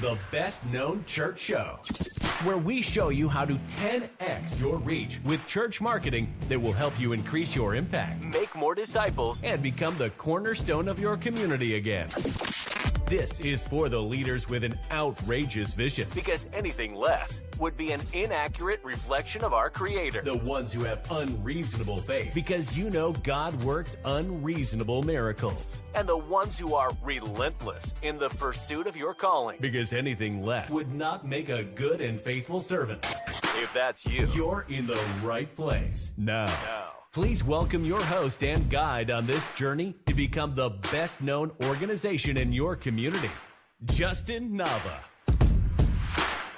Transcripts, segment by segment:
the best known church show, where we show you how to 10x your reach with church marketing that will help you increase your impact, make more disciples, and become the cornerstone of your community again. This is for the leaders with an outrageous vision, because anything less would be an inaccurate reflection of our Creator. The ones who have unreasonable faith, because you know God works unreasonable miracles. And the ones who are relentless in the pursuit of your calling, because anything less would not make a good and faithful servant. If that's you, you're in the right place. Now, please welcome your host and guide on this journey to become the best known organization in your community, Justin Nava.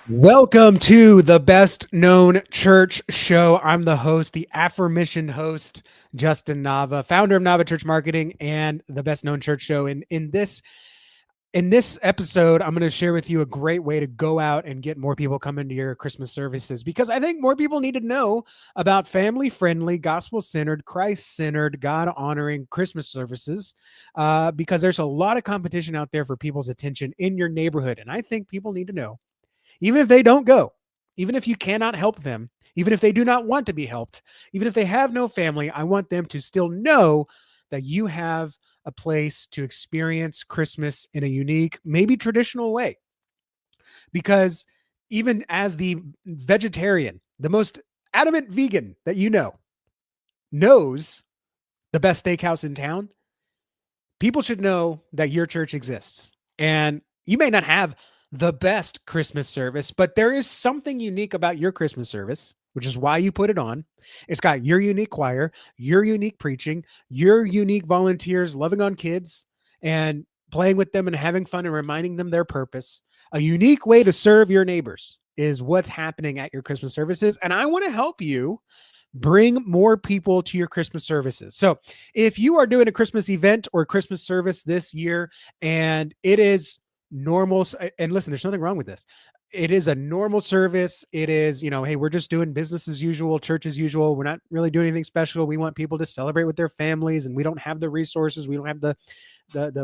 Welcome to the Best Known Church Show. I'm the host, the aforementioned host, Justin Nava, founder of Nava Church Marketing and the Best Known Church Show. And in this episode, I'm going to share with you a great way to go out and get more people coming to your Christmas services, because I think more people need to know about family-friendly, gospel-centered, Christ-centered, God-honoring Christmas services, because there's a lot of competition out there for people's attention in your neighborhood. And I think people need to know, even if they don't go, even if you cannot help them, even if they do not want to be helped, even if they have no family, I want them to still know that you have a place to experience Christmas in a unique, maybe traditional way. Because even as the vegetarian, the most adamant vegan that you know, knows the best steakhouse in town, people should know that your church exists. And you may not have the best Christmas service, but there is something unique about your Christmas service, which is why you put it on. It's got your unique choir, your unique preaching, your unique volunteers loving on kids and playing with them and having fun and reminding them their purpose. A unique way to serve your neighbors is what's happening at your Christmas services. And I want to help you bring more people to your Christmas services. So if you are doing a Christmas event or Christmas service this year and it is normal, and listen, there's nothing wrong with this. It is a normal service. It is, hey, we're just doing business as usual, church as usual. We're not really doing anything special. We want people to celebrate with their families, and we don't have the resources. We don't have the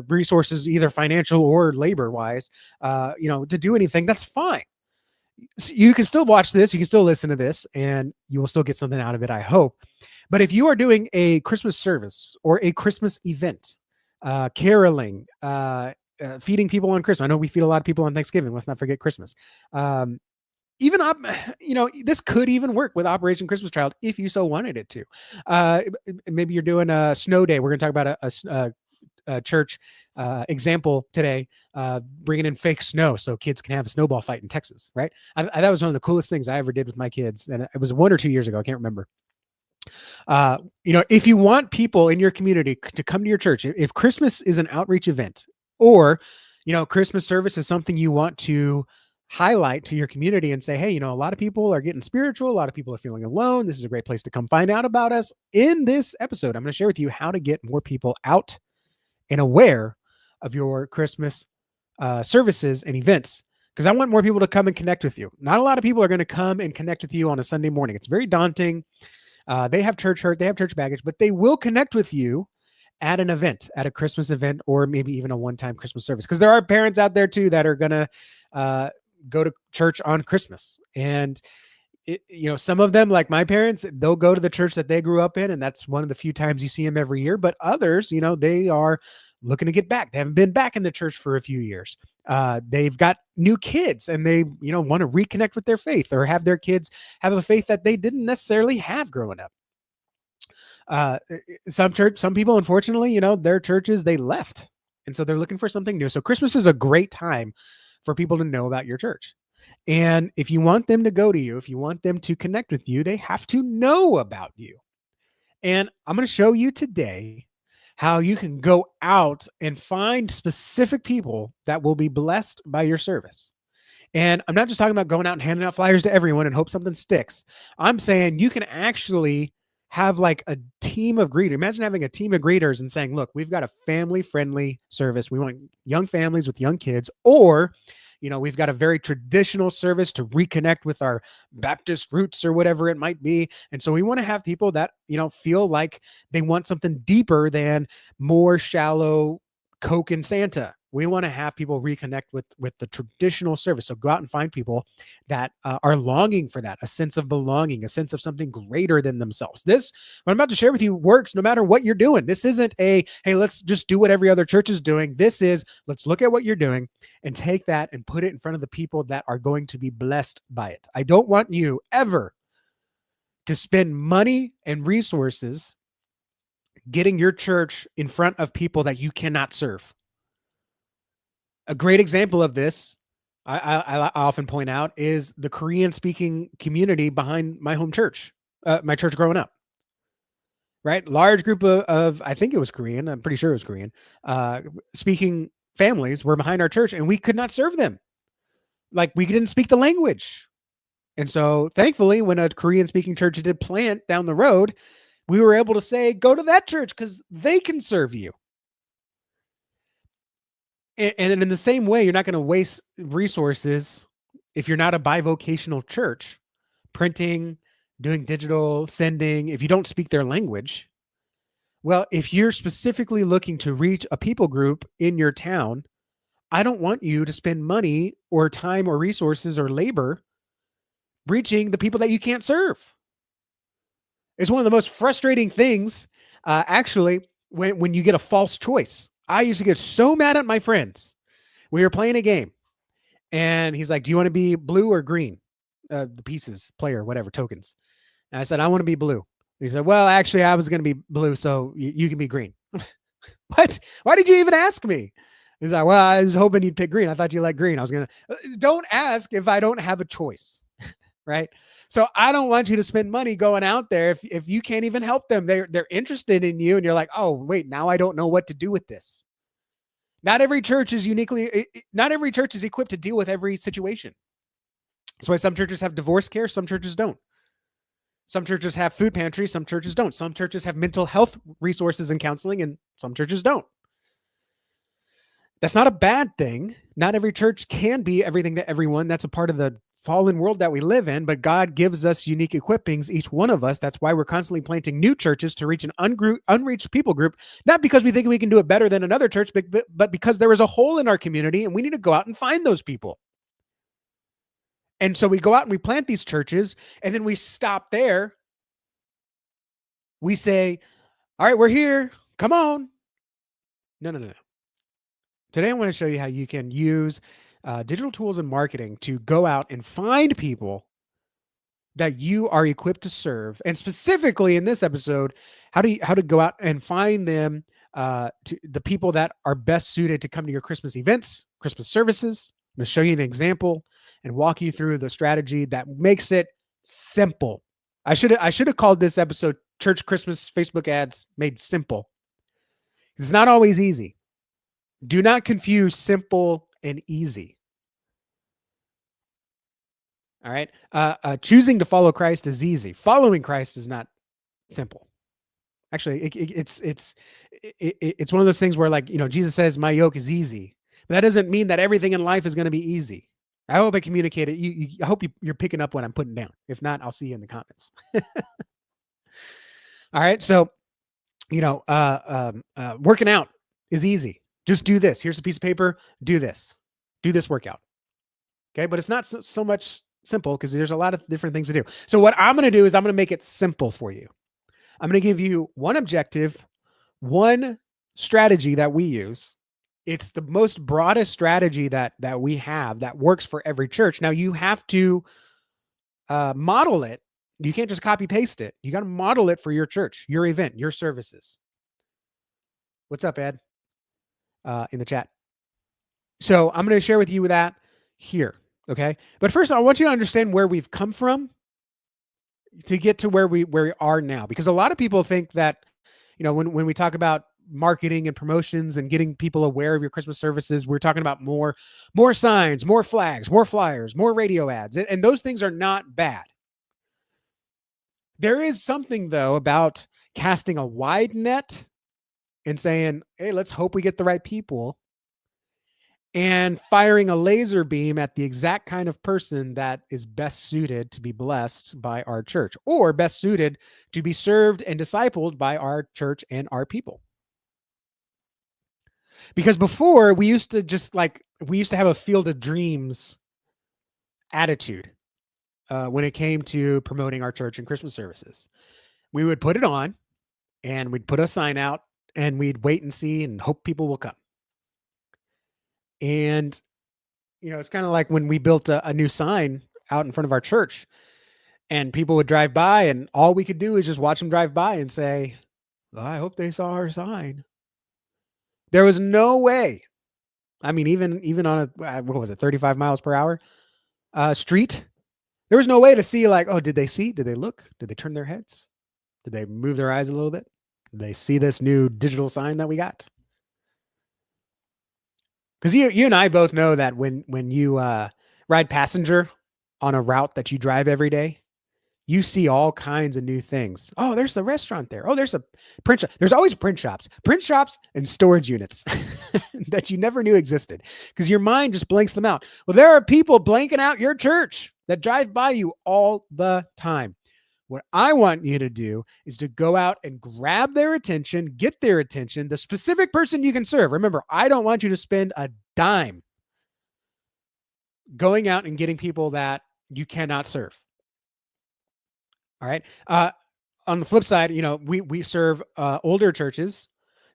resources, either financial or labor wise, to do anything. That's fine. So you can still watch this. You can still listen to this, and you will still get something out of it, I hope. But if you are doing a Christmas service or a Christmas event, caroling, feeding people on Christmas. I know we feed a lot of people on Thanksgiving. Let's not forget Christmas. This could even work with Operation Christmas Child if you so wanted it to. Maybe you're doing a snow day. We're going to talk about a church example today, bringing in fake snow so kids can have a snowball fight in Texas, right? That was one of the coolest things I ever did with my kids. And it was 1 or 2 years ago. I can't remember. If you want people in your community to come to your church, if Christmas is an outreach event, or, Christmas service is something you want to highlight to your community and say, hey, a lot of people are getting spiritual. A lot of people are feeling alone. This is a great place to come find out about us. In this episode, I'm going to share with you how to get more people out and aware of your Christmas services and events, because I want more people to come and connect with you. Not a lot of people are going to come and connect with you on a Sunday morning. It's very daunting. They have church hurt. They have church baggage, but they will connect with you at an event, at a Christmas event, or maybe even a one-time Christmas service. Because there are parents out there too that are going to go to church on Christmas. And, some of them, like my parents, they'll go to the church that they grew up in. And that's one of the few times you see them every year. But others, they are looking to get back. They haven't been back in the church for a few years. They've got new kids and they, want to reconnect with their faith, or have their kids have a faith that they didn't necessarily have growing up. Some people, unfortunately, their churches, they left. And so they're looking for something new. So Christmas is a great time for people to know about your church. And if you want them to go to you, if you want them to connect with you, they have to know about you. And I'm going to show you today how you can go out and find specific people that will be blessed by your service. And I'm not just talking about going out and handing out flyers to everyone and hope something sticks. I'm saying you can actually have like a team of greeters. Imagine having a team of greeters and saying, look, we've got a family-friendly service. We want young families with young kids, or, we've got a very traditional service to reconnect with our Baptist roots or whatever it might be. And so we want to have people that, feel like they want something deeper than more shallow Coke and Santa. We want to have people reconnect with the traditional service. So go out and find people that are longing for that, a sense of belonging, a sense of something greater than themselves. This, what I'm about to share with you, works no matter what you're doing. This isn't hey, let's just do what every other church is doing. This is, let's look at what you're doing and take that and put it in front of the people that are going to be blessed by it. I don't want you ever to spend money and resources getting your church in front of people that you cannot serve. A great example of this, I often point out, is the Korean-speaking community behind my home church, my church growing up. Right? Large group of, I think it was Korean, I'm pretty sure it was Korean, speaking families were behind our church, and we could not serve them. Like, we didn't speak the language. And so, thankfully, when a Korean-speaking church did plant down the road, we were able to say, go to that church because they can serve you. And in the same way, you're not going to waste resources if you're not a bivocational church, printing, doing digital, sending, if you don't speak their language. Well, if you're specifically looking to reach a people group in your town, I don't want you to spend money or time or resources or labor reaching the people that you can't serve. It's one of the most frustrating things, actually, when you get a false choice. I used to get so mad at my friends. We were playing a game, and he's like, do you want to be blue or green? The pieces, player, whatever, tokens. And I said, I want to be blue. He said, well, actually, I was going to be blue, so you can be green. What? Why did you even ask me? He's like, well, I was hoping you'd pick green. I thought you liked green. I was going to, don't ask if I don't have a choice, right? So I don't want you to spend money going out there if you can't even help them. They're interested in you, and you're like, oh, wait, now I don't know what to do with this. Not every church is equipped to deal with every situation. That's why some churches have divorce care, some churches don't. Some churches have food pantries, some churches don't. Some churches have mental health resources and counseling, and some churches don't. That's not a bad thing. Not every church can be everything to everyone. That's a part of the fallen world that we live in, but God gives us unique equippings, each one of us. That's why we're constantly planting new churches to reach an unreached people group, not because we think we can do it better than another church, but because there is a hole in our community and we need to go out and find those people. And so we go out and we plant these churches, and then we stop there. We say, all right, we're here. Come on. No. Today I want to show you how you can use digital tools and marketing to go out and find people that you are equipped to serve. And specifically in this episode, how to go out and find them, to the people that are best suited to come to your Christmas events, Christmas services. I'm going to show you an example and walk you through the strategy that makes it simple. I should have called this episode Church Christmas Facebook Ads Made Simple. It's not always easy. Do not confuse simple and easy. All right. Choosing to follow Christ is easy. Following Christ is not simple. Actually, it's one of those things where, like, Jesus says, my yoke is easy. But that doesn't mean that everything in life is going to be easy. I hope I communicated. I hope you're picking up what I'm putting down. If not, I'll see you in the comments. All right. So, working out is easy. Just do this. Here's a piece of paper. Do this workout. Okay. But it's not so much simple because there's a lot of different things to do. So what I'm going to do is I'm going to make it simple for you. I'm going to give you one objective, one strategy that we use. It's the most broadest strategy that we have that works for every church. Now you have to model it. You can't just copy paste it. You got to model it for your church, your event, your services. What's up, Ed? In the chat. So I'm going to share with you that here. Okay. But first, I want you to understand where we've come from to get to where we are now, because a lot of people think that, when we talk about marketing and promotions and getting people aware of your Christmas services, we're talking about more signs, more flags, more flyers, more radio ads. And those things are not bad. There is something, though, about casting a wide net and saying, hey, let's hope we get the right people, and firing a laser beam at the exact kind of person that is best suited to be blessed by our church, or best suited to be served and discipled by our church and our people. Because before we used to have a field of dreams attitude when it came to promoting our church and Christmas services. We would put it on and we'd put a sign out and we'd wait and see and hope people will come. And, it's kind of like when we built a new sign out in front of our church and people would drive by and all we could do is just watch them drive by and say, well, I hope they saw our sign. There was no way. I mean, even on a, what was it, 35 miles per hour street, there was no way to see like, oh, did they see? Did they look? Did they turn their heads? Did they move their eyes a little bit? Did they see this new digital sign that we got? Because you and I both know that when you ride passenger on a route that you drive every day, you see all kinds of new things. Oh, there's the restaurant there. Oh, there's a print shop. There's always print shops and storage units that you never knew existed because your mind just blanks them out. Well, there are people blanking out your church that drive by you all the time. What I want you to do is to go out and grab their attention, get their attention, the specific person you can serve. Remember, I don't want you to spend a dime going out and getting people that you cannot serve. All right. On the flip side, we serve older churches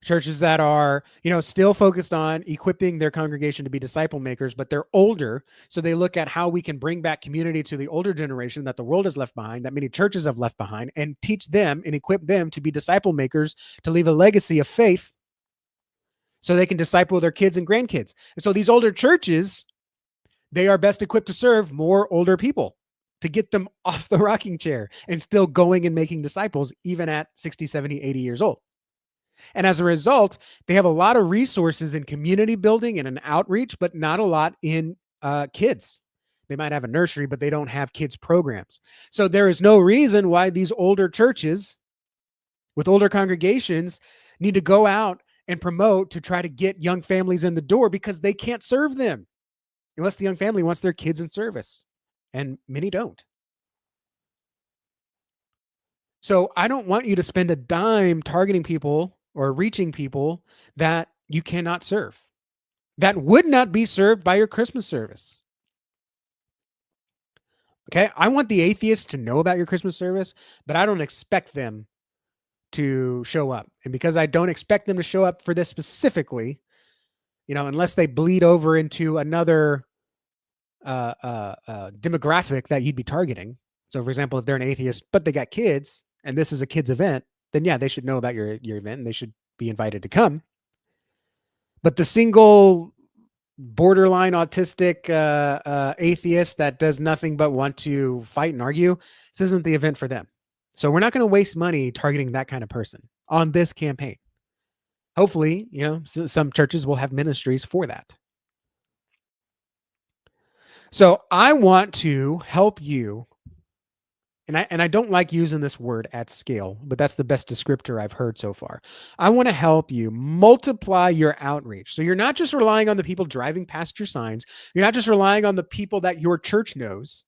that are, still focused on equipping their congregation to be disciple makers, but they're older. So they look at how we can bring back community to the older generation that the world has left behind, that many churches have left behind, and teach them and equip them to be disciple makers, to leave a legacy of faith so they can disciple their kids and grandkids. And so these older churches, they are best equipped to serve more older people, to get them off the rocking chair and still going and making disciples, even at 60, 70, 80 years old. And as a result, they have a lot of resources in community building and in outreach, but not a lot in kids. They might have a nursery, but they don't have kids programs. So there is no reason why these older churches with older congregations need to go out and promote to try to get young families in the door because they can't serve them unless the young family wants their kids in service. And many don't. So I don't want you to spend a dime targeting people or reaching people that you cannot serve, that would not be served by your Christmas service. Okay. I want the atheists to know about your Christmas service, but I don't expect them to show up. And because I don't expect them to show up for this specifically, unless they bleed over into another demographic that you'd be targeting. So for example, if they're an atheist, but they got kids and this is a kids event, then yeah, they should know about your event and they should be invited to come. But the single borderline autistic atheist that does nothing but want to fight and argue, this isn't the event for them. So we're not going to waste money targeting that kind of person on this campaign. Hopefully, some churches will have ministries for that. So I want to help you, and I don't like using this word at scale, but that's the best descriptor I've heard so far. I want to help you multiply your outreach. So you're not just relying on the people driving past your signs. You're not just relying on the people that your church knows.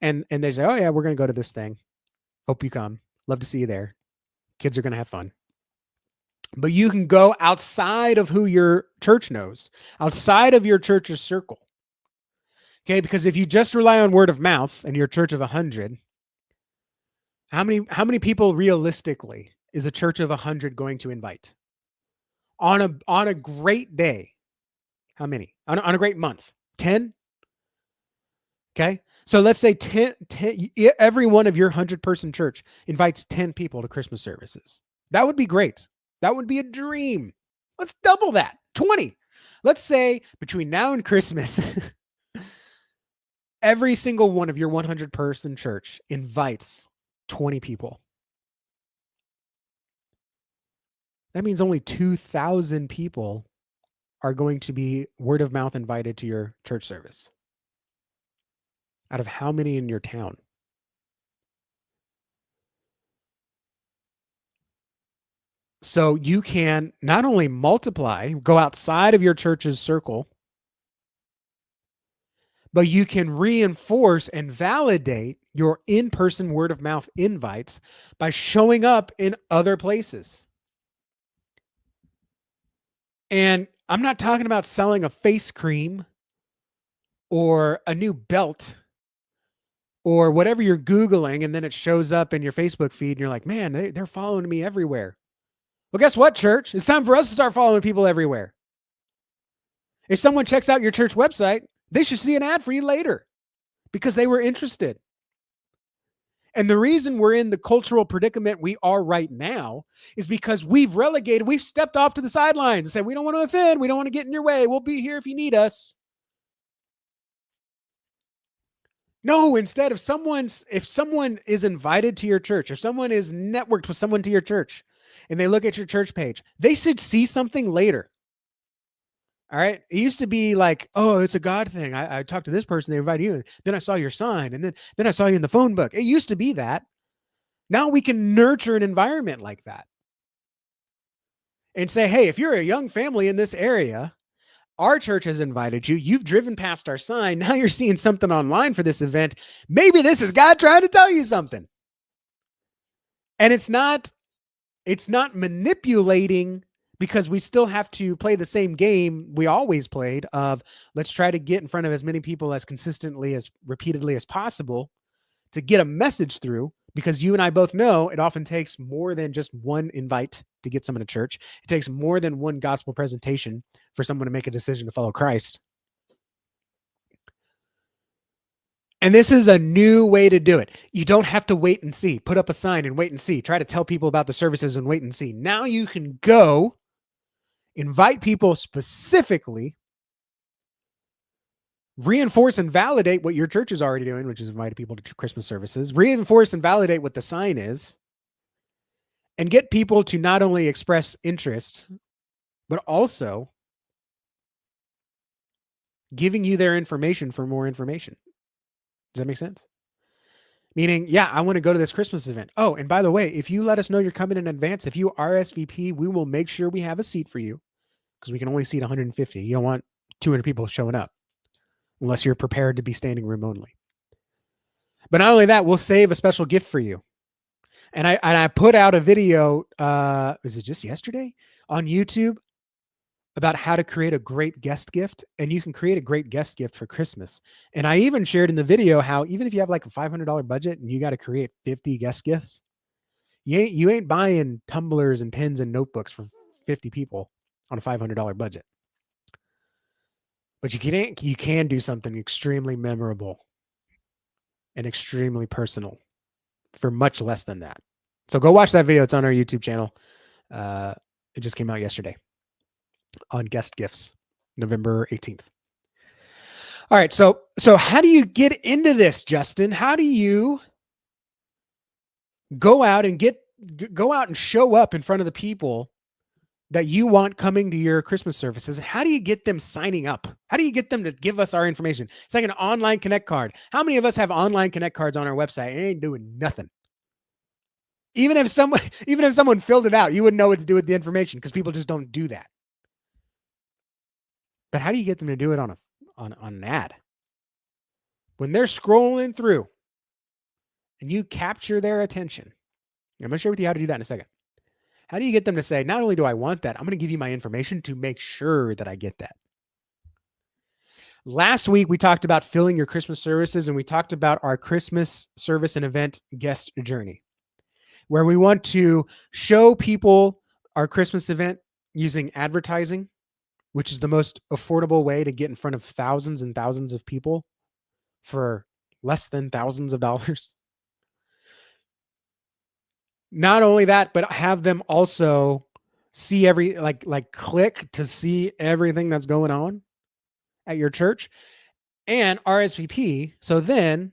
And they say, oh yeah, we're going to go to this thing. Hope you come. Love to see you there. Kids are going to have fun. But you can go outside of who your church knows, outside of your church's circle. Okay, because if you just rely on word of mouth and your church of 100, how many people realistically is a church of 100 going to invite? On a great day, how many? On a great month, 10? Okay, so let's say 10, every one of your 100-person church invites 10 people to Christmas services. That would be great. That would be a dream. Let's double that, 20. Let's say between now and Christmas, every single one of your 100-person church invites 20 people. That means only 2,000 people are going to be word of mouth invited to your church service. Out of how many in your town? So you can not only multiply, go outside of your church's circle, but you can reinforce and validate your in-person word of mouth invites by showing up in other places. And I'm not talking about selling a face cream or a new belt or whatever you're Googling, and then it shows up in your Facebook feed and you're like, man, they're following me everywhere. Well, guess what, church? It's time for us to start following people everywhere. If someone checks out your church website, they should see an ad for you later because they were interested. And the reason we're in the cultural predicament we are right now is because we've stepped off to the sidelines and said, we don't want to offend. We don't want to get in your way. We'll be here if you need us. No, instead, if someone is invited to your church, if someone is networked with someone to your church and they look at your church page, they should see something later. All right. It used to be like, oh, it's a God thing. I talked to this person, they invited you. Then I saw your sign, and then I saw you in the phone book. It used to be that. Now we can nurture an environment like that and say, hey, if you're a young family in this area, our church has invited you. You've driven past our sign. Now you're seeing something online for this event. Maybe this is God trying to tell you something. And it's not manipulating, because we still have to play the same game we always played of let's try to get in front of as many people as consistently, as repeatedly as possible to get a message through, because you and I both know it often takes more than just one invite to get someone to church. It takes more than one gospel presentation for someone to make a decision to follow Christ. And this is a new way to do it. You don't have to wait and see. Put up a sign and wait and see. Try to tell people about the services and wait and see. Now you can go invite people specifically, reinforce and validate what your church is already doing, which is inviting people to Christmas services, reinforce and validate what the sign is, and get people to not only express interest, but also giving you their information for more information. Does that make sense? Meaning, yeah, I want to go to this Christmas event. Oh, and by the way, if you let us know you're coming in advance, if you RSVP, we will make sure we have a seat for you, because we can only seat 150. You don't want 200 people showing up unless you're prepared to be standing room only. But not only that, we'll save a special gift for you. And I put out a video, is it just yesterday, on YouTube about how to create a great guest gift. And you can create a great guest gift for Christmas. And I even shared in the video how even if you have like a $500 budget and you got to create 50 guest gifts, you ain't buying tumblers and pens and notebooks for 50 people on a $500 budget. But you can do something extremely memorable and extremely personal for much less than that. So go watch that video. It's on our YouTube channel. It just came out yesterday on guest gifts, November 18th. All right. So how do you get into this, Justin? How do you go out and show up in front of the people that you want coming to your Christmas services? How do you get them signing up? How do you get them to give us our information? It's like an online Connect card. How many of us have online Connect cards on our website? It ain't doing nothing. Even if someone filled it out, you wouldn't know what to do with the information, because people just don't do that. But how do you get them to do it on an ad? When they're scrolling through and you capture their attention. I'm going to share with you how to do that in a second. How do you get them to say, not only do I want that, I'm going to give you my information to make sure that I get that? Last week, we talked about filling your Christmas services, and we talked about our Christmas service and event guest journey, where we want to show people our Christmas event using advertising, which is the most affordable way to get in front of thousands and thousands of people for less than thousands of dollars. Not only that, but have them also see click to see everything that's going on at your church, and RSVP. So then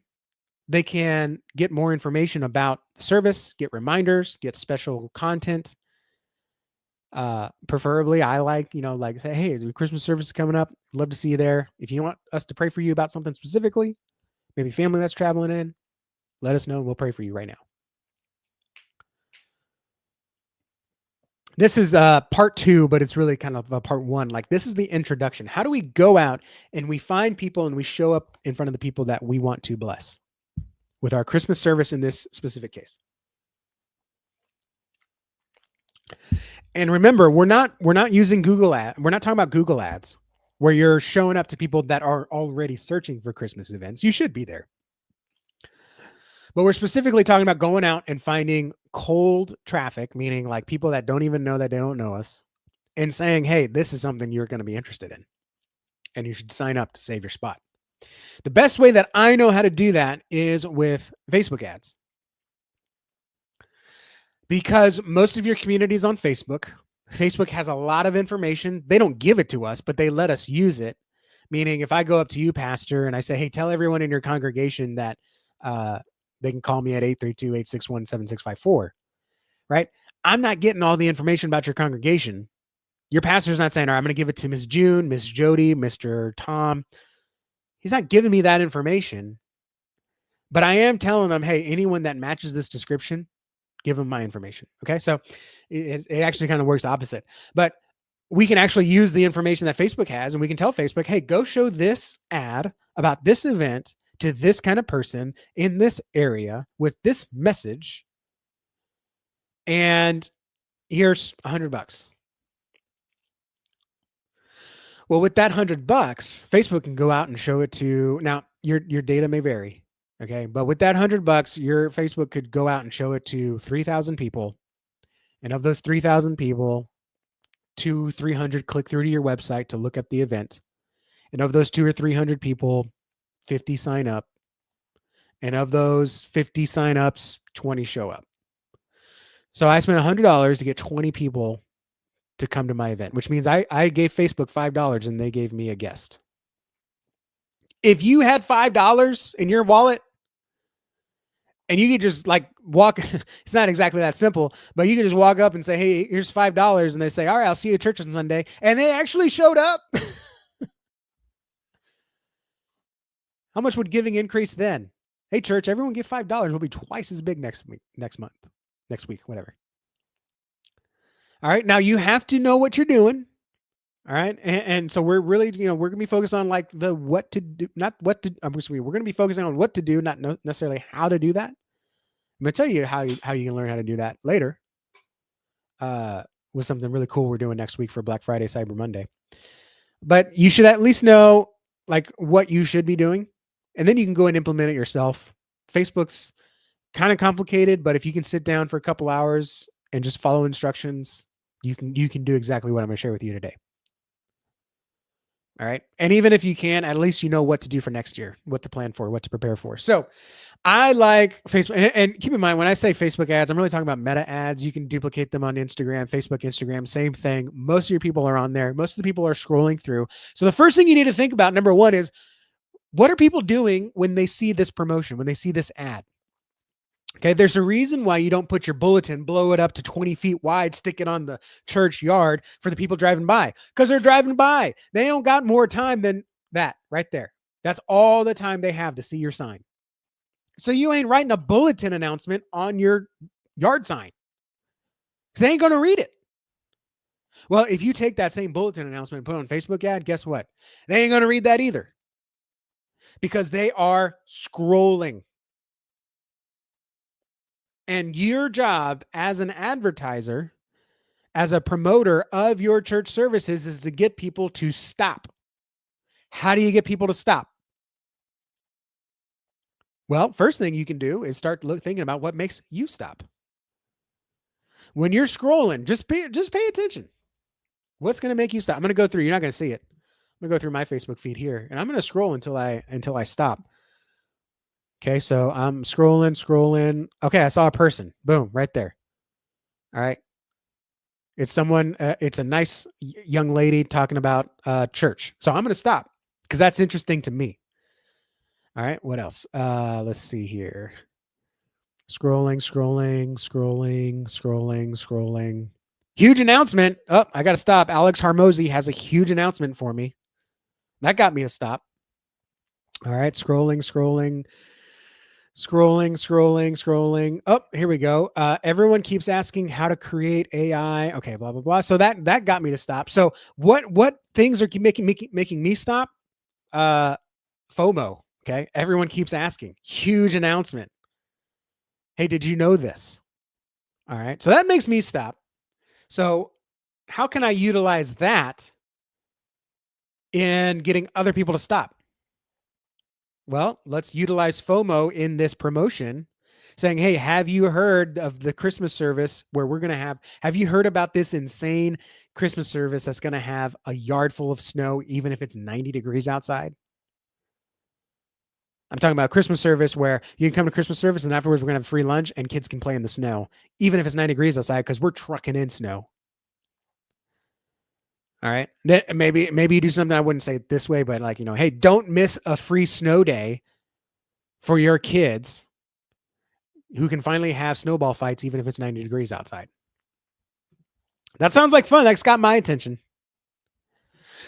they can get more information about the service, get reminders, get special content. Preferably, I say, hey, the Christmas service is coming up. Love to see you there. If you want us to pray for you about something specifically, maybe family that's traveling in, let us know. We'll pray for you right now. This is part 2, but it's really kind of part 1. Like, this is the introduction. How do we go out and we find people and we show up in front of the people that we want to bless with our Christmas service in this specific case? And remember, we're not using Google Ads. We're not talking about Google Ads where you're showing up to people that are already searching for Christmas events. You should be there. But we're specifically talking about going out and finding cold traffic, meaning like people that don't even know that they don't know us, and saying, hey, this is something you're going to be interested in, and you should sign up to save your spot. The best way that I know how to do that is with Facebook ads. Because most of your community is on Facebook. Facebook has a lot of information. They don't give it to us, but they let us use it. Meaning if I go up to you, pastor, and I say, hey, tell everyone in your congregation that they can call me at 832-861-7654, right? I'm not getting all the information about your congregation. Your pastor's not saying, all right, I'm going to give it to Miss June, Miss Jody, Mr. Tom. He's not giving me that information. But I am telling them, hey, anyone that matches this description, give them my information. Okay. So it actually kind of works opposite, but we can actually use the information that Facebook has, and we can tell Facebook, hey, go show this ad about this event to this kind of person in this area with this message. And here's $100. Well, with that $100, Facebook can go out and show it to, now your data may vary. Okay. But with that $100, your Facebook could go out and show it to 3,000 people. And of those 3,000 people, 200-300 click through to your website to look at the event. And of those 200 or 300 people, 50 sign up. And of those 50 signups, 20 show up. So I spent $100 to get 20 people to come to my event, which means I gave Facebook $5 and they gave me a guest. If you had $5 in your wallet and you could just like walk, it's not exactly that simple, but you could just walk up and say, hey, here's $5. And they say, all right, I'll see you at church on Sunday. And they actually showed up. How much would giving increase then? Hey, church, everyone give $5. We'll be twice as big next week, whatever. All right. Now you have to know what you're doing. All right. And so we're really, we're going to be focused on like the what to do, not what to, we're going to be focusing on what to do, not necessarily how to do that. I'm going to tell you how you can learn how to do that later with something really cool we're doing next week for Black Friday, Cyber Monday. But you should at least know like what you should be doing. And then you can go and implement it yourself. Facebook's kind of complicated, but if you can sit down for a couple hours and just follow instructions, you can do exactly what I'm going to share with you today. All right. And even if you can, at least you know what to do for next year, what to plan for, what to prepare for. So I like Facebook, and keep in mind, when I say Facebook ads, I'm really talking about meta ads. You can duplicate them on Instagram, Facebook, Instagram, same thing. Most of your people are on there. Most of the people are scrolling through. So the first thing you need to think about, number one, is what are people doing when they see this promotion, when they see this ad? Okay, there's a reason why you don't put your bulletin, blow it up to 20 feet wide, stick it on the church yard for the people driving by, because they're driving by. They don't got more time than that right there. That's all the time they have to see your sign. So you ain't writing a bulletin announcement on your yard sign because they ain't going to read it. Well, if you take that same bulletin announcement and put it on Facebook ad, guess what? They ain't going to read that either because they are scrolling. And your job as an advertiser, as a promoter of your church services, is to get people to stop. How do you get people to stop? Well, first thing you can do is start thinking about what makes you stop. When you're scrolling, just pay attention. What's going to make you stop? I'm going to go through. You're not going to see it. I'm going to go through my Facebook feed here, and I'm going to scroll until I stop. Okay, so I'm scrolling. Okay, I saw a person. Boom, right there. All right. It's someone, it's a nice young lady talking about church. So I'm going to stop because that's interesting to me. All right, what else? Let's see here. Scrolling. Huge announcement. Oh, I got to stop. Alex Harmozy has a huge announcement for me. That got me to stop. All right, scrolling. Oh, here we go. Everyone keeps asking how to create AI. Okay, blah, blah, blah. So that got me to stop. So what things are making me stop? FOMO. Okay. Everyone keeps asking. Huge announcement. Hey, did you know this? All right. So that makes me stop. So how can I utilize that in getting other people to stop? Well, let's utilize FOMO in this promotion, saying, hey, have you heard of the Christmas service where we're going to have you heard about this insane Christmas service that's going to have a yard full of snow, even if it's 90 degrees outside? I'm talking about a Christmas service where you can come to Christmas service and afterwards we're going to have free lunch and kids can play in the snow, even if it's 90 degrees outside, because we're trucking in snow. All right. Then maybe you do something I wouldn't say it this way, but like, hey, don't miss a free snow day for your kids who can finally have snowball fights, even if it's 90 degrees outside. That sounds like fun. That's got my attention.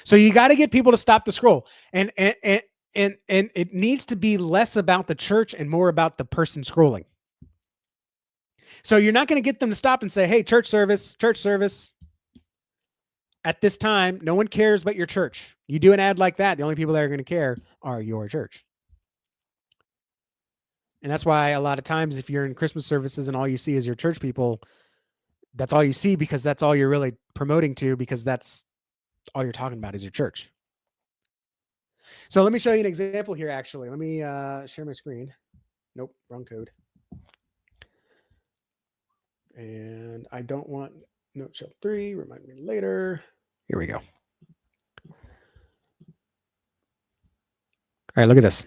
So you got to get people to stop the scroll, and it needs to be less about the church and more about the person scrolling. So you're not going to get them to stop and say, hey, church service. At this time, no one cares but your church. You do an ad like that, the only people that are going to care are your church. And that's why a lot of times if you're in Christmas services and all you see is your church people, that's all you see, because that's all you're really promoting to, because that's all you're talking about is your church. So let me show you an example here, actually. Let me share my screen. Nope, wrong code. And I don't want note show 3, remind me later. Here we go. All right, look at this.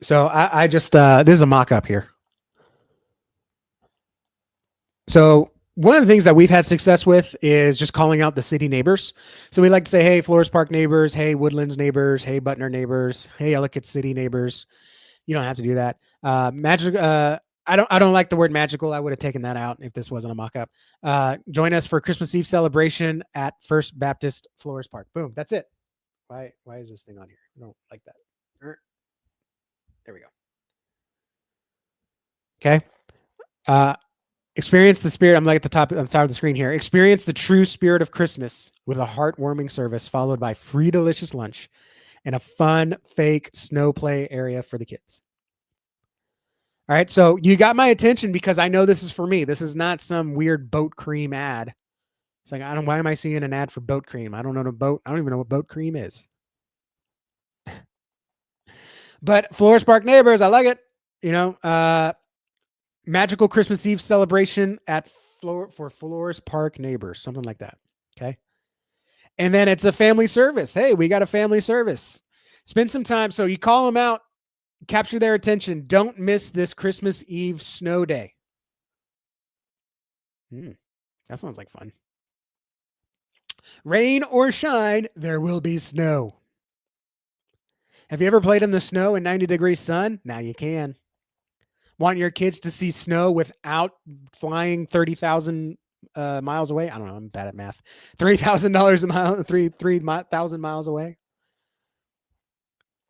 So I just, this is a mock-up here. So one of the things that we've had success with is just calling out the city neighbors. So we like to say, hey, Flores Park neighbors, hey, Woodlands neighbors, hey, Butner neighbors, hey, Ellicott City neighbors. You don't have to do that. I don't like the word magical. I would have taken that out if this wasn't a mock-up. Join us for Christmas Eve celebration at First Baptist Flores Park. Boom. That's it. Why is this thing on here? I don't like that. There we go. Okay. Experience the spirit. I'm like at the top of the screen here. Experience the true spirit of Christmas with a heartwarming service followed by free delicious lunch and a fun fake snow play area for the kids. All right. So you got my attention because I know this is for me. This is not some weird boat cream ad. It's like, why am I seeing an ad for boat cream? I don't know I don't even know what boat cream is. But Flores Park neighbors, I like it. Magical Christmas Eve celebration for Flores Park neighbors, something like that. Okay. And then it's a family service. Hey, we got a family service. Spend some time. So you call them out, capture their attention. Don't miss this Christmas Eve snow day. That sounds like fun. Rain or shine, there will be snow. Have you ever played in the snow in 90-degree sun? Now you can. Want your kids to see snow without flying 30,000 miles away? I don't know. I'm bad at math. $3,000 a mile, 3,000 miles away.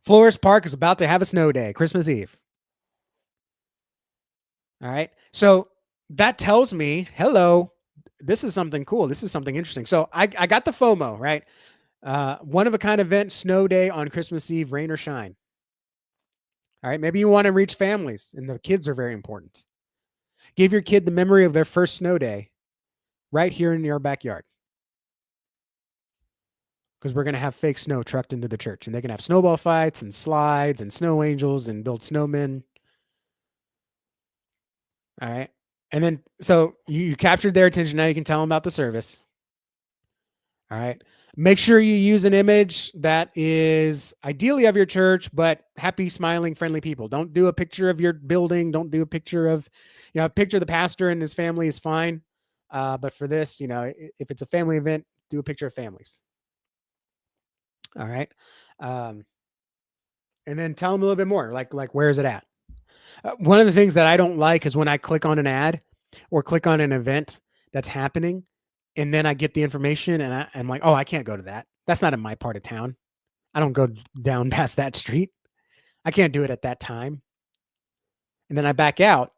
Flores Park is about to have a snow day, Christmas Eve. All right. So that tells me, hello, this is something cool. This is something interesting. So I got the FOMO, right? One of a kind event, snow day on Christmas Eve, rain or shine. All right. Maybe you want to reach families and the kids are very important. Give your kid the memory of their first snow day right here in your backyard. Because we're going to have fake snow trucked into the church and they can have snowball fights and slides and snow angels and build snowmen. All right. And then, so you captured their attention. Now you can tell them about the service. All right. Make sure you use an image that is ideally of your church, but happy, smiling, friendly people. Don't do a picture of your building. Don't do a picture of, a picture of the pastor and his family is fine. But for this, if it's a family event, do a picture of families. All right. And then tell them a little bit more, like where is it at? One of the things that I don't like is when I click on an ad or click on an event that's happening, and then I get the information and I'm like, oh, I can't go to that. That's not in my part of town. I don't go down past that street. I can't do it at that time. And then I back out,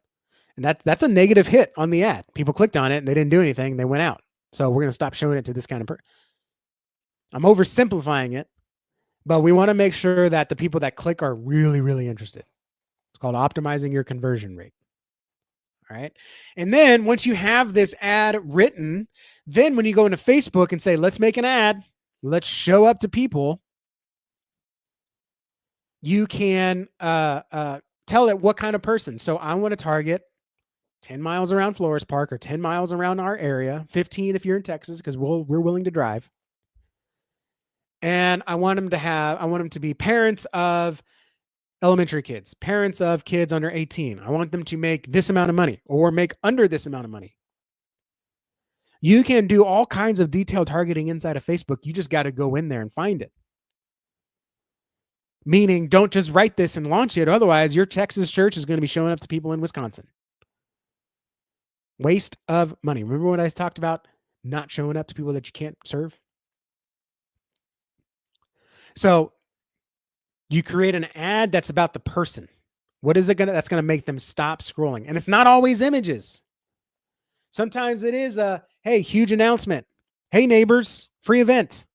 and that's a negative hit on the ad. People clicked on it and they didn't do anything. They went out. So we're going to stop showing it to this kind of person. I'm oversimplifying it, but we want to make sure that the people that click are really, really interested. It's called optimizing your conversion rate. All right. And then once you have this ad written, then when you go into Facebook and say, let's make an ad, let's show up to people, you can tell it what kind of person. So I want to target 10 miles around Flores Park or 10 miles around our area, 15 if you're in Texas, because we're willing to drive. And I want them to be parents of elementary kids, parents of kids under 18. I want them to make this amount of money or make under this amount of money. You can do all kinds of detailed targeting inside of Facebook. You just got to go in there and find it. Meaning, don't just write this and launch it. Otherwise, your Texas church is going to be showing up to people in Wisconsin. Waste of money. Remember what I talked about? Not showing up to people that you can't serve. So you create an ad that's about the person. What is it that's going to make them stop scrolling? And it's not always images. Sometimes it is a, hey, huge announcement. Hey, neighbors, free event.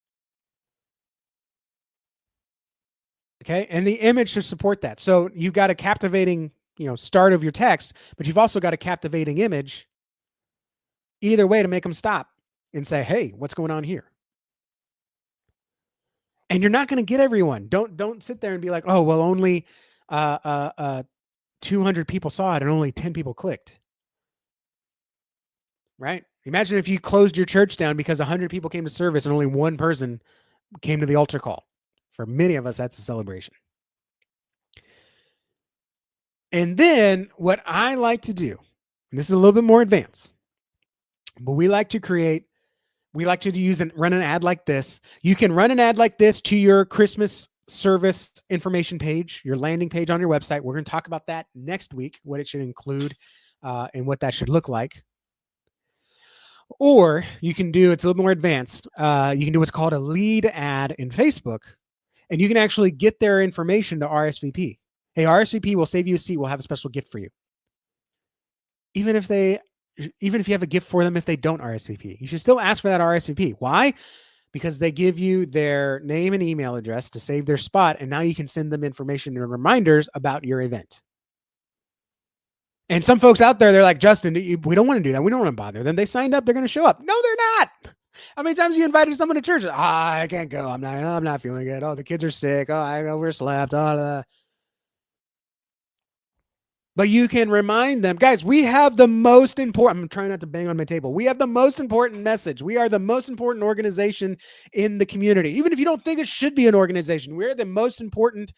Okay. And the image should support that. So you've got a captivating, start of your text, but you've also got a captivating image. Either way to make them stop and say, hey, what's going on here? And you're not going to get everyone. Don't sit there and be like, oh, well, only 200 people saw it and only 10 people clicked. Right? Imagine if you closed your church down because 100 people came to service and only one person came to the altar call. For many of us, that's a celebration. And then what I like to do, and this is a little bit more advanced, but we like to use and run an ad like this. You can run an ad like this to your Christmas service information page, your landing page on your website. We're going to talk about that next week, what it should include and what that should look like. Or you can do, it's a little more advanced. You can do what's called a lead ad in Facebook, and you can actually get their information to RSVP. Hey, RSVP will save you a seat. We'll have a special gift for you. Even if you have a gift for them, if they don't RSVP, you should still ask for that RSVP. Why? Because they give you their name and email address to save their spot. And now you can send them information and reminders about your event. And some folks out there, they're like, Justin, we don't want to do that. We don't want to bother them. They signed up. They're going to show up. No, they're not. How many times have you invited someone to church? I can't go. I'm not feeling good. Oh, the kids are sick. Oh, I overslept. But you can remind them, guys, we have the most important, I'm trying not to bang on my table. We have the most important message. We are the most important organization in the community. Even if you don't think it should be an organization, we're the most important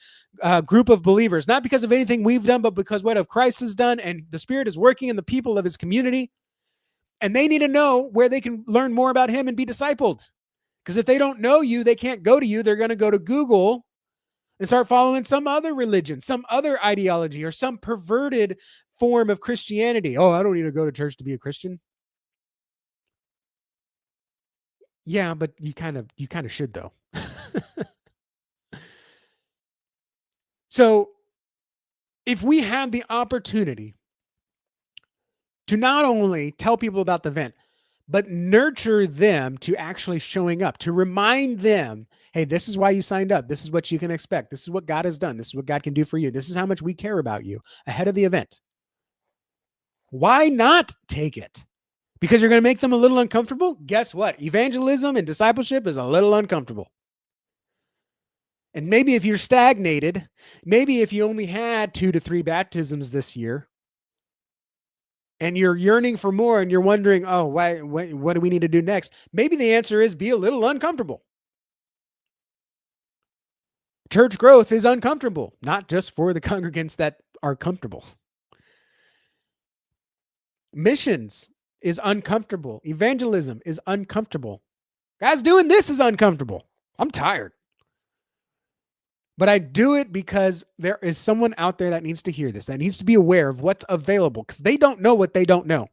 group of believers, not because of anything we've done, but because what Christ has done, and the Spirit is working in the people of his community. And they need to know where they can learn more about him and be discipled. Because if they don't know you, they can't go to you. They're going to go to Google and start following some other religion, some other ideology, or some perverted form of Christianity. Oh, I don't need to go to church to be a Christian. Yeah, but you kind of should though. So if we have the opportunity to not only tell people about the event, but nurture them to actually showing up, to remind them, hey, this is why you signed up. This is what you can expect. This is what God has done. This is what God can do for you. This is how much we care about you ahead of the event. Why not take it? Because you're going to make them a little uncomfortable? Guess what? Evangelism and discipleship is a little uncomfortable. And maybe if you're stagnated, maybe if you only had 2 to 3 baptisms this year, and you're yearning for more and you're wondering, oh, what do we need to do next? Maybe the answer is be a little uncomfortable. Church growth is uncomfortable, not just for the congregants that are comfortable. Missions is uncomfortable. Evangelism is uncomfortable. Guys, doing this is uncomfortable. I'm tired. But I do it because there is someone out there that needs to hear this, that needs to be aware of what's available, because they don't know what they don't know.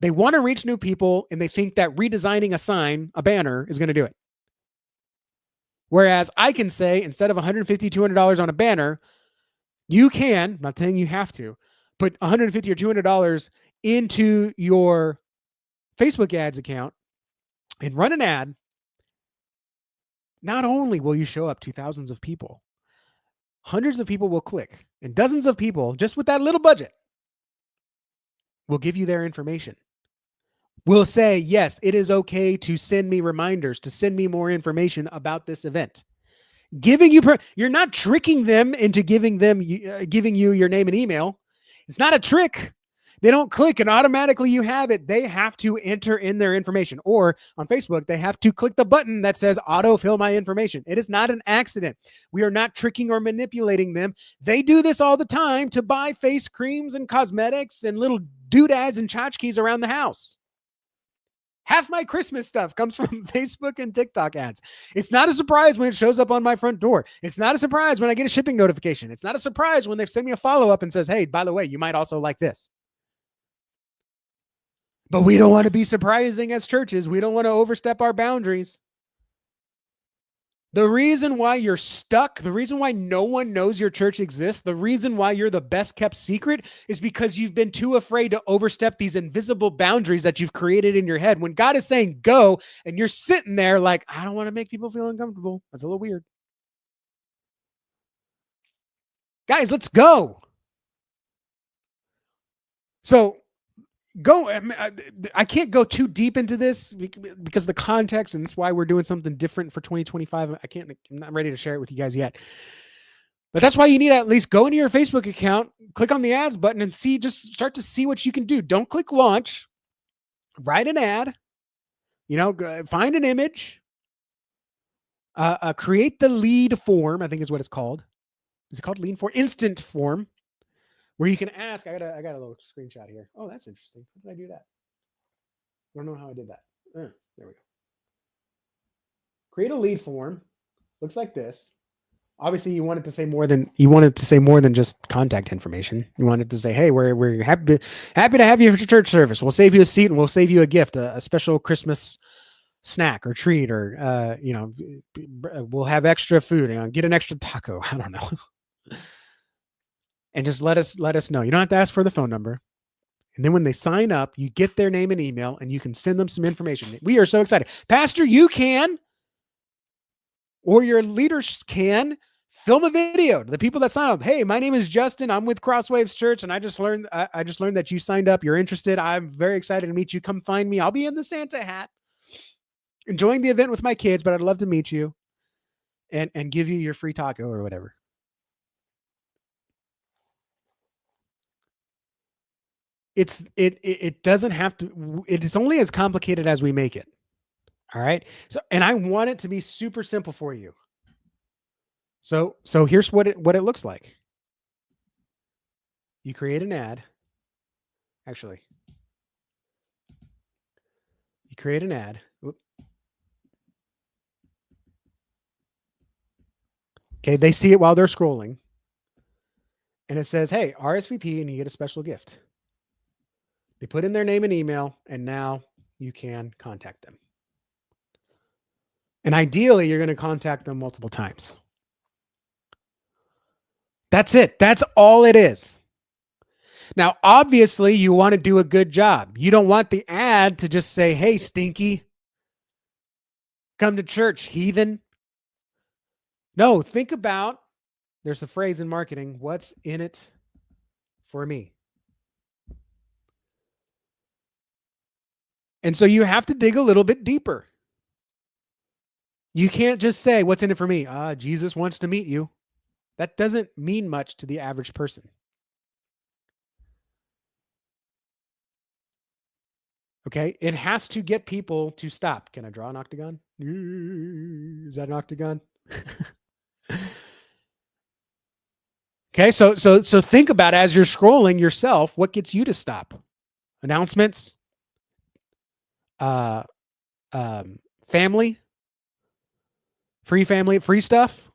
They want to reach new people, and they think that redesigning a sign, a banner, is going to do it. Whereas I can say, instead of $150, $200 on a banner, you can, I'm not saying you have to, put $150 or $200 into your Facebook ads account and run an ad. Not only will you show up to thousands of people, hundreds of people will click, and dozens of people, just with that little budget, will give you their information. Will say, yes, it is okay to send me reminders, to send me more information about this event. Giving you, you're not tricking them into giving you your name and email. It's not a trick. They don't click and automatically you have it. They have to enter in their information. Or on Facebook, they have to click the button that says autofill my information. It is not an accident. We are not tricking or manipulating them. They do this all the time to buy face creams and cosmetics and little doodads and tchotchkes around the house. Half my Christmas stuff comes from Facebook and TikTok ads. It's not a surprise when it shows up on my front door. It's not a surprise when I get a shipping notification. It's not a surprise when they send me a follow-up and says, hey, by the way, you might also like this. But we don't want to be surprising as churches. We don't want to overstep our boundaries. The reason why you're stuck, the reason why no one knows your church exists, the reason why you're the best kept secret is because you've been too afraid to overstep these invisible boundaries that you've created in your head. When God is saying go and you're sitting there like, I don't want to make people feel uncomfortable. That's a little weird. Guys, let's go. So go. I can't go too deep into this because of the context, and that's why we're doing something different for 2025. I'm not ready to share it with you guys yet. But that's why you need to at least go into your Facebook account, click on the ads button, and just start to see what you can do. Don't click launch. Write an ad. Find an image. Create the lead form, I think is what it's called. Is it called lead form? Instant form. Where you can ask, I got a little screenshot here. Oh, that's interesting. How did I do that? I don't know how I did that. There we go. Create a lead form. Looks like this. Obviously, you wanted to say more than just contact information. You wanted to say, "Hey, we're happy to have you for church service. We'll save you a seat and we'll save you a gift, a special Christmas snack or treat, or we'll have extra food. Get an extra taco. I don't know." And just let us know. You don't have to ask for the phone number. And then when they sign up, you get their name and email, and you can send them some information. We are so excited. Pastor, you can, or your leaders can, film a video to the people that sign up. Hey, my name is Justin. I'm with Crosswaves Church, and I just learned that you signed up. You're interested. I'm very excited to meet you. Come find me. I'll be in the Santa hat, enjoying the event with my kids, but I'd love to meet you and give you your free taco or whatever. It doesn't have to, it is only as complicated as we make it. All right. So, and I want it to be super simple for you. So here's what it looks like. You create an ad. Actually, you create an ad. Okay. They see it while they're scrolling. And it says, hey, RSVP, and you get a special gift. They put in their name and email, and now you can contact them. And ideally, you're going to contact them multiple times. That's it. That's all it is. Now, obviously, you want to do a good job. You don't want the ad to just say, hey, stinky, come to church, heathen. No, think about, there's a phrase in marketing, what's in it for me? And so you have to dig a little bit deeper. You can't just say, what's in it for me? Jesus wants to meet you. That doesn't mean much to the average person. Okay, it has to get people to stop. Can I draw an octagon? Is that an octagon? Okay, so think about, as you're scrolling yourself, what gets you to stop? Announcements, family, free stuff.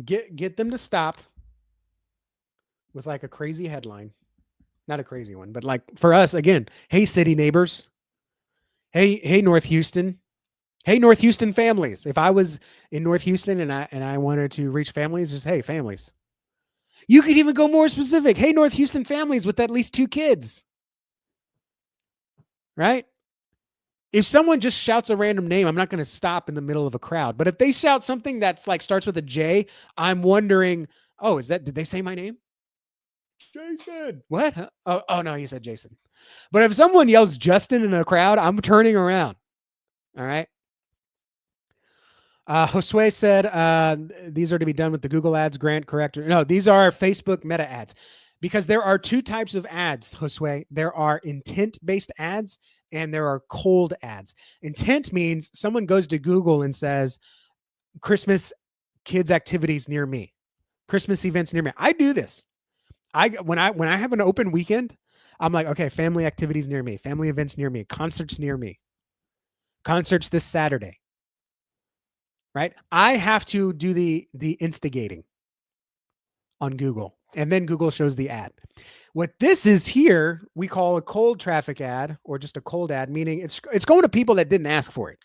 Get them to stop with like a crazy headline. Not a crazy one, but like for us, again, hey, city neighbors. Hey, North Houston. Hey, North Houston families. If I was in North Houston and I wanted to reach families, just, hey, families. You could even go more specific. Hey, North Houston families with at least 2 kids. Right? If someone just shouts a random name, I'm not going to stop in the middle of a crowd. But if they shout something that's like starts with a J, I'm wondering, did they say my name? Jason. What? Huh? Oh, no, he said Jason. But if someone yells Justin in a crowd, I'm turning around. All right. Josue said these are to be done with the Google Ads grant, correct? No, these are Facebook Meta ads, because there are two types of ads, Josue. There are intent-based ads and there are cold ads. Intent means someone goes to Google and says, Christmas kids activities near me, Christmas events near me. I do this. When I have an open weekend, I'm like, okay, family activities near me, family events near me, concerts near me, concerts this Saturday. Right? I have to do the instigating on Google, and then Google shows the ad. What this is here, we call a cold traffic ad, or just a cold ad, meaning it's going to people that didn't ask for it.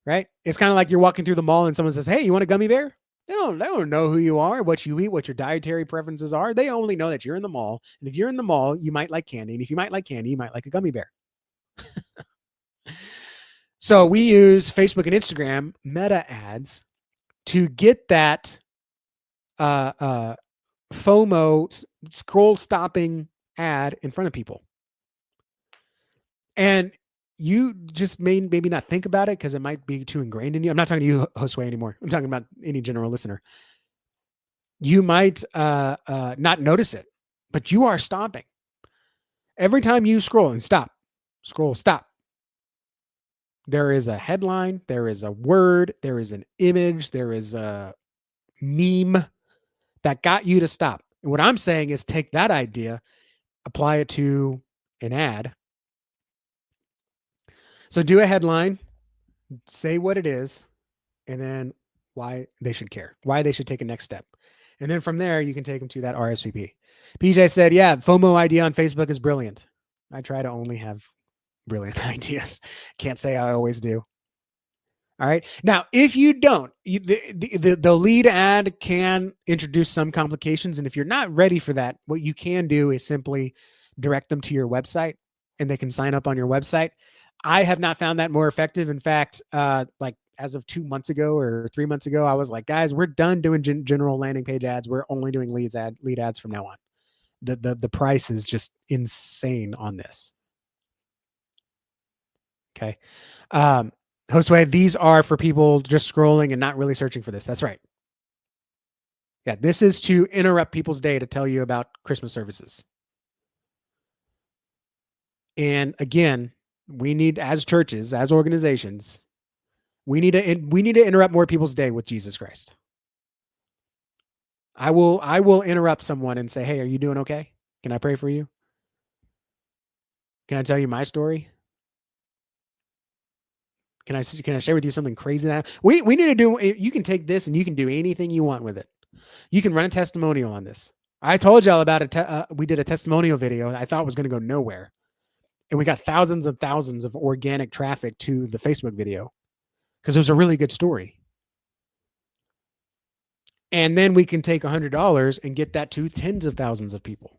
Right? It's kind of like you're walking through the mall and someone says, "Hey, you want a gummy bear?" They don't know who you are, what you eat, what your dietary preferences are. They only know that you're in the mall, and if you're in the mall, you might like candy, and if you might like candy, you might like a gummy bear. So we use Facebook and Instagram Meta ads to get that FOMO scroll stopping ad in front of people. And you just may maybe not think about it because it might be too ingrained in you. I'm not talking to you, Josue, anymore. I'm talking about any general listener. You might not notice it, but you are stopping. Every time you scroll and stop, scroll, stop. There is a headline, there is a word, there is an image, there is a meme that got you to stop. And what I'm saying is take that idea, apply it to an ad. So do a headline, say what it is, and then why they should care, why they should take a next step. And then from there, you can take them to that RSVP. PJ said, yeah, FOMO idea on Facebook is brilliant. I try to only have brilliant ideas. Can't say I always do. All right. Now, if you don't, the lead ad can introduce some complications. And if you're not ready for that, what you can do is simply direct them to your website and they can sign up on your website. I have not found that more effective. In fact, like as of 2 months ago or 3 months ago, I was like, guys, we're done doing general landing page ads. We're only doing lead ads from now on. The price is just insane on this. Okay. Josue, these are for people just scrolling and not really searching for this. That's right. Yeah, this is to interrupt people's day to tell you about Christmas services. And again, we need, as churches, as organizations, we need to interrupt more people's day with Jesus Christ. I will interrupt someone and say, "Hey, are you doing okay? Can I pray for you? Can I tell you my story? Can I share with you something crazy that we need to do? You can take this and you can do anything you want with it. You can run a testimonial on this. I told y'all about it. We did a testimonial video I thought was going to go nowhere. And we got thousands and thousands of organic traffic to the Facebook video because it was a really good story. And then we can take $100 and get that to tens of thousands of people.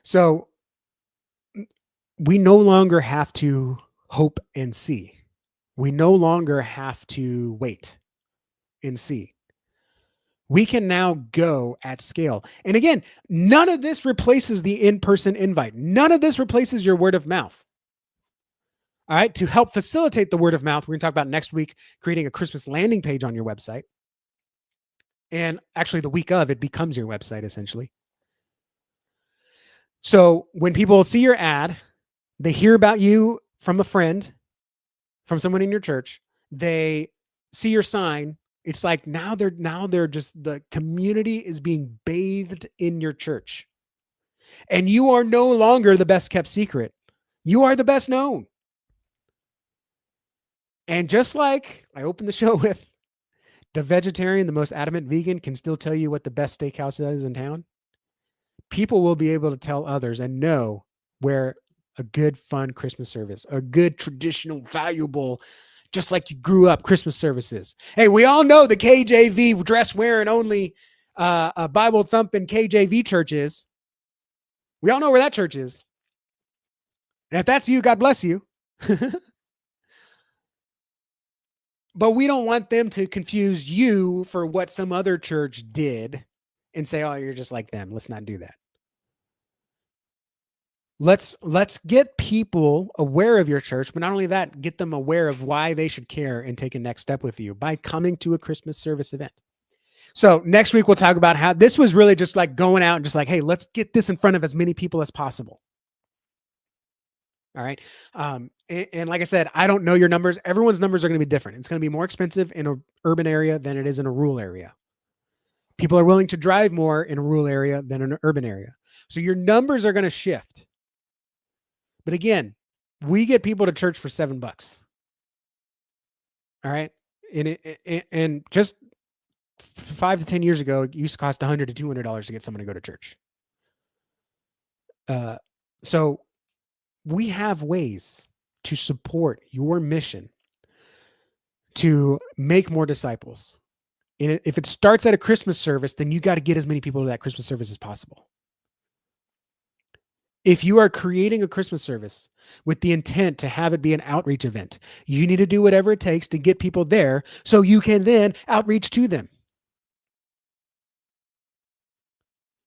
So we no longer have to hope and see. We no longer have to wait and see. We can now go at scale. And again, none of this replaces the in-person invite. None of this replaces your word of mouth. All right. To help facilitate the word of mouth, we're going to talk about next week creating a Christmas landing page on your website. And actually, the week of, it becomes your website, essentially. So when people see your ad, they hear about you from a friend, from someone in your church, they see your sign. It's like now they're just, the community is being bathed in your church. And you are no longer the best kept secret. You are the best known. And just like I opened the show with, the vegetarian, the most adamant vegan can still tell you what the best steakhouse is in town. People will be able to tell others and know where a good, fun Christmas service, a good, traditional, valuable, just like you grew up Christmas services. Hey, we all know the KJV dress wearing only a Bible thumping KJV church is. We all know where that church is. And if that's you, God bless you. But we don't want them to confuse you for what some other church did and say, oh, you're just like them. Let's not do that. Let's get people aware of your church, but not only that, get them aware of why they should care and take a next step with you by coming to a Christmas service event. So next week, we'll talk about how this was really just like going out and just like, hey, let's get this in front of as many people as possible. All right. And like I said, I don't know your numbers. Everyone's numbers are going to be different. It's going to be more expensive in an urban area than it is in a rural area. People are willing to drive more in a rural area than in an urban area. So your numbers are going to shift. But again, we get people to church for $7. All right. And just 5 to 10 years ago, it used to cost $100 to $200 to get someone to go to church. So we have ways to support your mission to make more disciples. And if it starts at a Christmas service, then you got to get as many people to that Christmas service as possible. If you are creating a Christmas service with the intent to have it be an outreach event, you need to do whatever it takes to get people there so you can then outreach to them.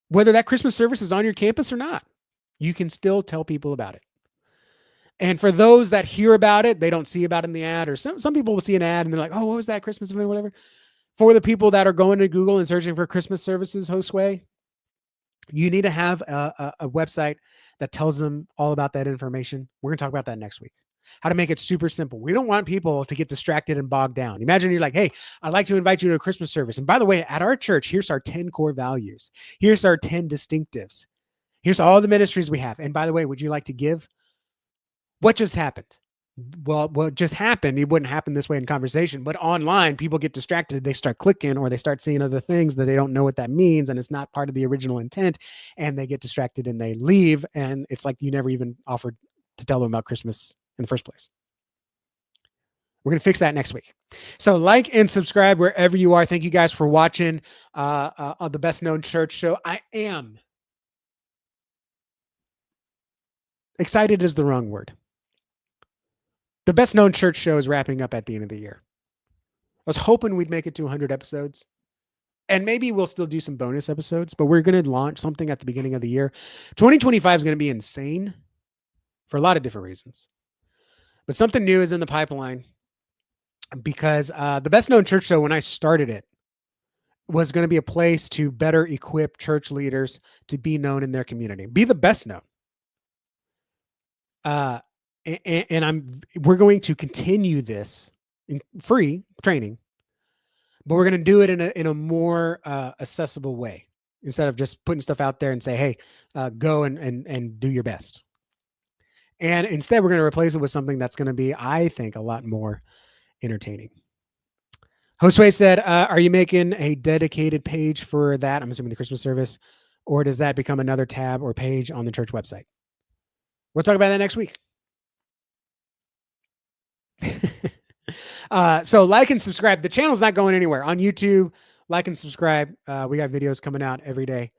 Whether that Christmas service is on your campus or not, you can still tell people about it. And for those that hear about it, they don't see about it in the ad, or some people will see an ad and they're like, oh, what was that Christmas event, whatever. For the people that are going to Google and searching for Christmas services, Josue, you need to have a website that tells them all about that information. We're going to talk about that next week. How to make it super simple. We don't want people to get distracted and bogged down. Imagine you're like, hey, I'd like to invite you to a Christmas service. And by the way, at our church, here's our 10 core values. Here's our 10 distinctives. Here's all the ministries we have. And by the way, would you like to give? What just happened? Well, what just happened, it wouldn't happen this way in conversation, but online, people get distracted. They start clicking or they start seeing other things that they don't know what that means. And it's not part of the original intent. And they get distracted and they leave. And it's like you never even offered to tell them about Christmas in the first place. We're going to fix that next week. So like and subscribe wherever you are. Thank you guys for watching the Best Known Church Show. I am excited is the wrong word. The Best Known Church Show is wrapping up at the end of the year. I was hoping we'd make it to 100 episodes. And maybe we'll still do some bonus episodes, but we're going to launch something at the beginning of the year. 2025 is going to be insane for a lot of different reasons. But something new is in the pipeline because the Best Known Church Show, when I started it, was going to be a place to better equip church leaders to be known in their community, be the best known. And we're going to continue this in free training, but we're going to do it in a more accessible way instead of just putting stuff out there and say, hey, go and do your best. And instead, we're going to replace it with something that's going to be, I think, a lot more entertaining. Josue said, are you making a dedicated page for that? I'm assuming the Christmas service, or does that become another tab or page on the church website? We'll talk about that next week. So like and subscribe. The channel's not going anywhere on YouTube. Like and subscribe. We got videos coming out every day.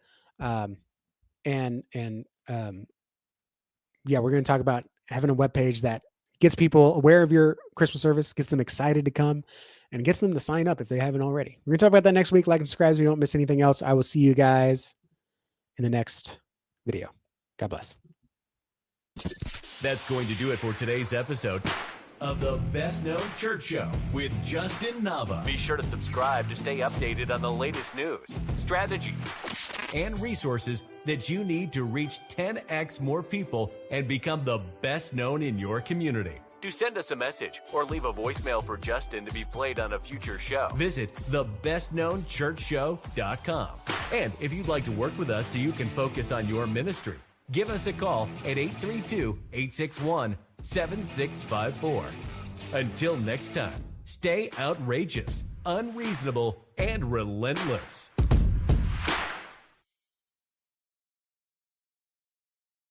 Yeah, we're going to talk about having a web page that gets people aware of your Christmas service, gets them excited to come, and gets them to sign up if they haven't already. We're going to talk about that next week. Like and subscribe so you don't miss anything else. I will see you guys in the next video. God bless. That's going to do it for today's episode of the Best Known Church Show with Justin Nava. Be sure to subscribe to stay updated on the latest news, strategies, and resources that you need to reach 10x more people and become the best known in your community. To send us a message or leave a voicemail for Justin to be played on a future show, visit thebestknownchurchshow.com. And if you'd like to work with us so you can focus on your ministry, give us a call at 832-861-7654. Until next time, stay outrageous, unreasonable, and relentless.